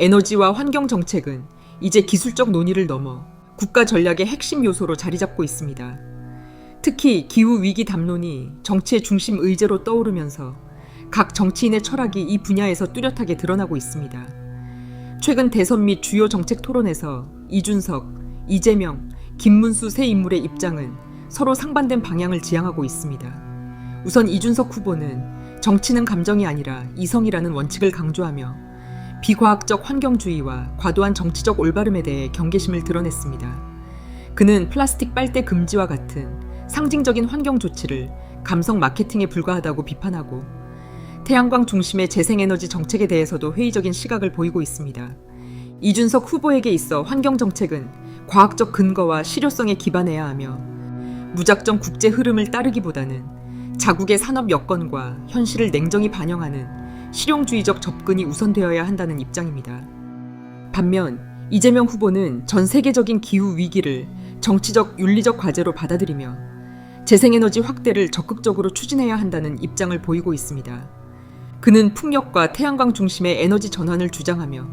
에너지와 환경 정책은 이제 기술적 논의를 넘어 국가 전략의 핵심 요소로 자리 잡고 있습니다. 특히 기후위기 담론이 정치의 중심 의제로 떠오르면서 각 정치인의 철학이 이 분야에서 뚜렷하게 드러나고 있습니다. 최근 대선 및 주요 정책 토론에서 이준석, 이재명, 김문수 세 인물의 입장은 서로 상반된 방향을 지향하고 있습니다. 우선 이준석 후보는 정치는 감정이 아니라 이성이라는 원칙을 강조하며 비과학적 환경주의와 과도한 정치적 올바름에 대해 경계심을 드러냈습니다. 그는 플라스틱 빨대 금지와 같은 상징적인 환경 조치를 감성 마케팅에 불과하다고 비판하고 태양광 중심의 재생에너지 정책에 대해서도 회의적인 시각을 보이고 있습니다. 이준석 후보에게 있어 환경 정책은 과학적 근거와 실효성에 기반해야 하며 무작정 국제 흐름을 따르기보다는 자국의 산업 여건과 현실을 냉정히 반영하는 실용주의적 접근이 우선되어야 한다는 입장입니다. 반면 이재명 후보는 전 세계적인 기후 위기를 정치적 윤리적 과제로 받아들이며 재생에너지 확대를 적극적으로 추진해야 한다는 입장을 보이고 있습니다. 그는 풍력과 태양광 중심의 에너지 전환을 주장하며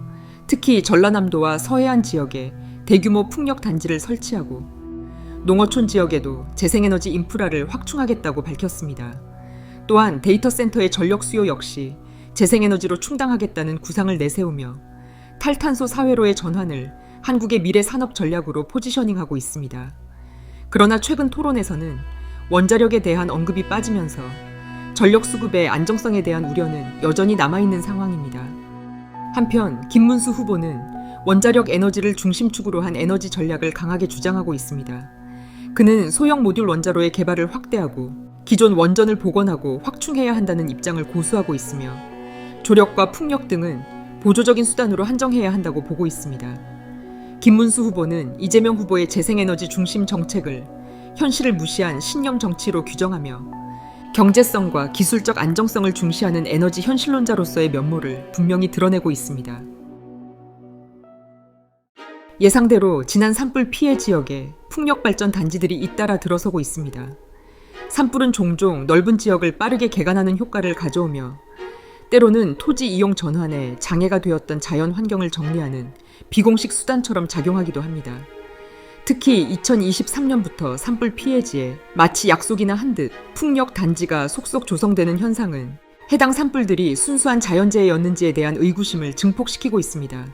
특히 전라남도와 서해안 지역에 대규모 풍력 단지를 설치하고 농어촌 지역에도 재생에너지 인프라를 확충하겠다고 밝혔습니다. 또한 데이터 센터의 전력 수요 역시 재생에너지로 충당하겠다는 구상을 내세우며 탈탄소 사회로의 전환을 한국의 미래 산업 전략으로 포지셔닝하고 있습니다. 그러나 최근 토론에서는 원자력에 대한 언급이 빠지면서 전력 수급의 안정성에 대한 우려는 여전히 남아있는 상황입니다. 한편 김문수 후보는 원자력 에너지를 중심축으로 한 에너지 전략을 강하게 주장하고 있습니다. 그는 소형 모듈 원자로의 개발을 확대하고 기존 원전을 복원하고 확충해야 한다는 입장을 고수하고 있으며 조력과 풍력 등은 보조적인 수단으로 한정해야 한다고 보고 있습니다. 김문수 후보는 이재명 후보의 재생에너지 중심 정책을 현실을 무시한 신념 정치로 규정하며 경제성과 기술적 안정성을 중시하는 에너지 현실론자로서의 면모를 분명히 드러내고 있습니다. 예상대로 지난 산불 피해 지역에 풍력 발전 단지들이 잇따라 들어서고 있습니다. 산불은 종종 넓은 지역을 빠르게 개간하는 효과를 가져오며 때로는 토지 이용 전환에 장애가 되었던 자연 환경을 정리하는 비공식 수단처럼 작용하기도 합니다. 특히 2023년부터 산불 피해지에 마치 약속이나 한 듯 풍력 단지가 속속 조성되는 현상은 해당 산불들이 순수한 자연재해였는지에 대한 의구심을 증폭시키고 있습니다.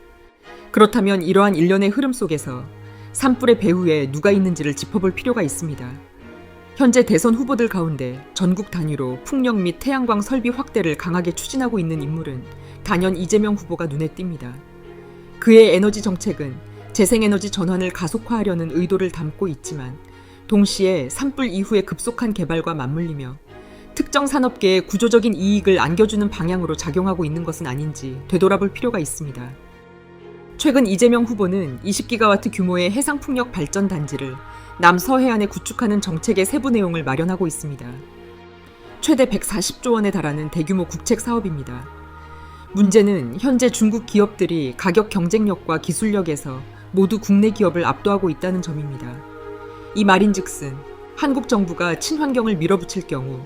그렇다면 이러한 일련의 흐름 속에서 산불의 배후에 누가 있는지를 짚어볼 필요가 있습니다. 현재 대선 후보들 가운데 전국 단위로 풍력 및 태양광 설비 확대를 강하게 추진하고 있는 인물은 단연 이재명 후보가 눈에 띕니다. 그의 에너지 정책은 재생에너지 전환을 가속화하려는 의도를 담고 있지만 동시에 산불 이후의 급속한 개발과 맞물리며 특정 산업계의 구조적인 이익을 안겨주는 방향으로 작용하고 있는 것은 아닌지 되돌아볼 필요가 있습니다. 최근 이재명 후보는 20기가와트 규모의 해상풍력 발전 단지를 남서해안에 구축하는 정책의 세부 내용을 마련하고 있습니다. 최대 140조 원에 달하는 대규모 국책 사업입니다. 문제는 현재 중국 기업들이 가격 경쟁력과 기술력에서 모두 국내 기업을 압도하고 있다는 점입니다. 이 말인즉슨 한국 정부가 친환경을 밀어붙일 경우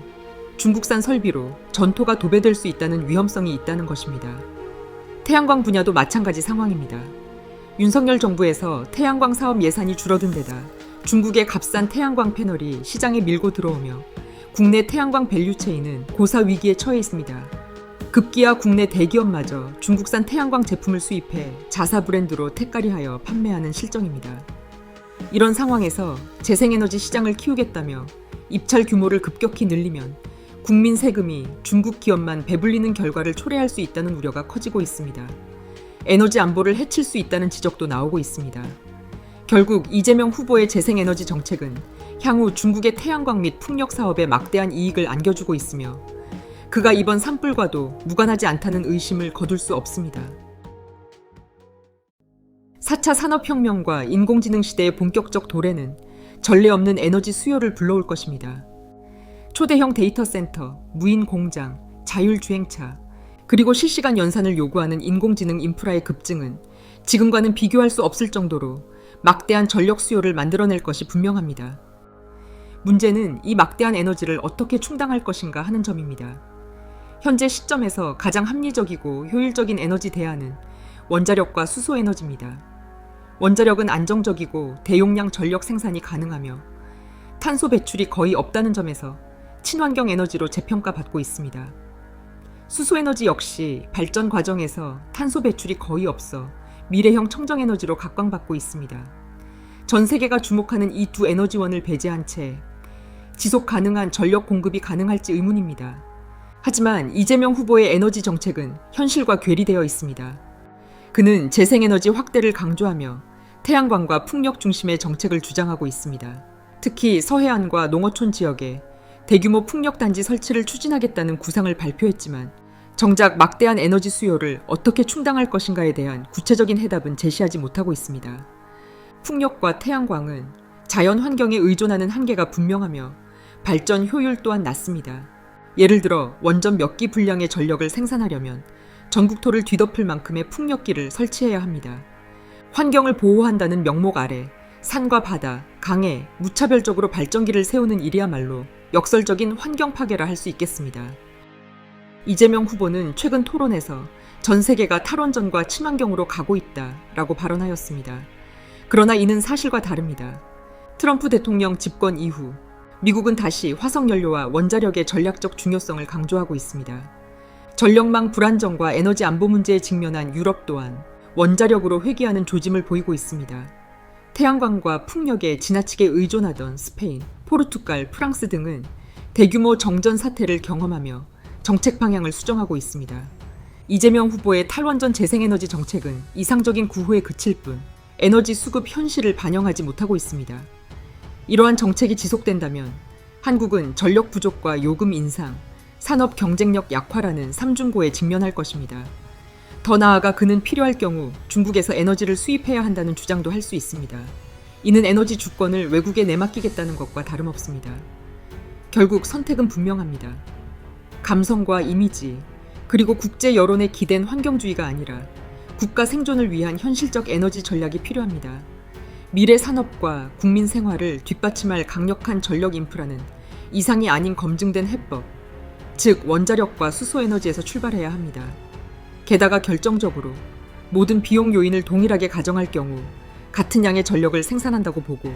중국산 설비로 전토가 도배될 수 있다는 위험성이 있다는 것입니다. 태양광 분야도 마찬가지 상황입니다. 윤석열 정부에서 태양광 사업 예산이 줄어든 데다 중국의 값싼 태양광 패널이 시장에 밀고 들어오며 국내 태양광 밸류체인은 고사 위기에 처해 있습니다. 급기야 국내 대기업마저 중국산 태양광 제품을 수입해 자사 브랜드로 택가리하여 판매하는 실정입니다. 이런 상황에서 재생에너지 시장을 키우겠다며 입찰 규모를 급격히 늘리면 국민 세금이 중국 기업만 배불리는 결과를 초래할 수 있다는 우려가 커지고 있습니다. 에너지 안보를 해칠 수 있다는 지적도 나오고 있습니다. 결국 이재명 후보의 재생에너지 정책은 향후 중국의 태양광 및 풍력 사업에 막대한 이익을 안겨주고 있으며 그가 이번 산불과도 무관하지 않다는 의심을 거둘 수 없습니다. 4차 산업혁명과 인공지능 시대의 본격적 도래는 전례 없는 에너지 수요를 불러올 것입니다. 초대형 데이터 센터, 무인 공장, 자율주행차, 그리고 실시간 연산을 요구하는 인공지능 인프라의 급증은 지금과는 비교할 수 없을 정도로 막대한 전력 수요를 만들어낼 것이 분명합니다. 문제는 이 막대한 에너지를 어떻게 충당할 것인가 하는 점입니다. 현재 시점에서 가장 합리적이고 효율적인 에너지 대안은 원자력과 수소에너지입니다. 원자력은 안정적이고 대용량 전력 생산이 가능하며 탄소 배출이 거의 없다는 점에서 친환경 에너지로 재평가받고 있습니다. 수소에너지 역시 발전 과정에서 탄소 배출이 거의 없어 미래형 청정에너지로 각광받고 있습니다. 전 세계가 주목하는 이 두 에너지원을 배제한 채 지속 가능한 전력 공급이 가능할지 의문입니다. 하지만 이재명 후보의 에너지 정책은 현실과 괴리되어 있습니다. 그는 재생에너지 확대를 강조하며 태양광과 풍력 중심의 정책을 주장하고 있습니다. 특히 서해안과 농어촌 지역에 대규모 풍력단지 설치를 추진하겠다는 구상을 발표했지만 정작 막대한 에너지 수요를 어떻게 충당할 것인가에 대한 구체적인 해답은 제시하지 못하고 있습니다. 풍력과 태양광은 자연 환경에 의존하는 한계가 분명하며 발전 효율 또한 낮습니다. 예를 들어 원전 몇 기 분량의 전력을 생산하려면 전국토를 뒤덮을 만큼의 풍력기를 설치해야 합니다. 환경을 보호한다는 명목 아래 산과 바다, 강에 무차별적으로 발전기를 세우는 일이야말로 역설적인 환경 파괴라 할 수 있겠습니다. 이재명 후보는 최근 토론에서 전 세계가 탈원전과 친환경으로 가고 있다라고 발언하였습니다. 그러나 이는 사실과 다릅니다. 트럼프 대통령 집권 이후 미국은 다시 화석연료와 원자력의 전략적 중요성을 강조하고 있습니다. 전력망 불안정과 에너지 안보 문제에 직면한 유럽 또한 원자력으로 회귀하는 조짐을 보이고 있습니다. 태양광과 풍력에 지나치게 의존하던 스페인, 포르투갈, 프랑스 등은 대규모 정전 사태를 경험하며 정책 방향을 수정하고 있습니다. 이재명 후보의 탈원전 재생에너지 정책은 이상적인 구호에 그칠 뿐 에너지 수급 현실을 반영하지 못하고 있습니다. 이러한 정책이 지속된다면 한국은 전력 부족과 요금 인상, 산업 경쟁력 약화라는 삼중고에 직면할 것입니다. 더 나아가 그는 필요할 경우 중국에서 에너지를 수입해야 한다는 주장도 할 수 있습니다. 이는 에너지 주권을 외국에 내맡기겠다는 것과 다름없습니다. 결국 선택은 분명합니다. 감성과 이미지, 그리고 국제 여론에 기댄 환경주의가 아니라 국가 생존을 위한 현실적 에너지 전략이 필요합니다. 미래 산업과 국민 생활을 뒷받침할 강력한 전력 인프라는 이상이 아닌 검증된 해법, 즉 원자력과 수소에너지에서 출발해야 합니다. 게다가 결정적으로 모든 비용 요인을 동일하게 가정할 경우 같은 양의 전력을 생산한다고 보고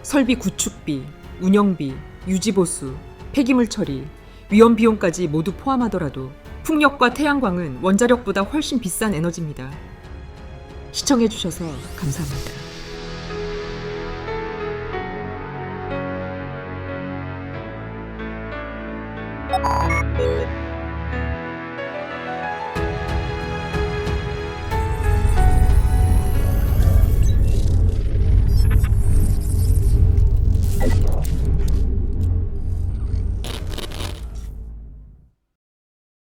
설비 구축비, 운영비, 유지보수, 폐기물 처리, 위험 비용까지 모두 포함하더라도 풍력과 태양광은 원자력보다 훨씬 비싼 에너지입니다. 시청해주셔서 감사합니다.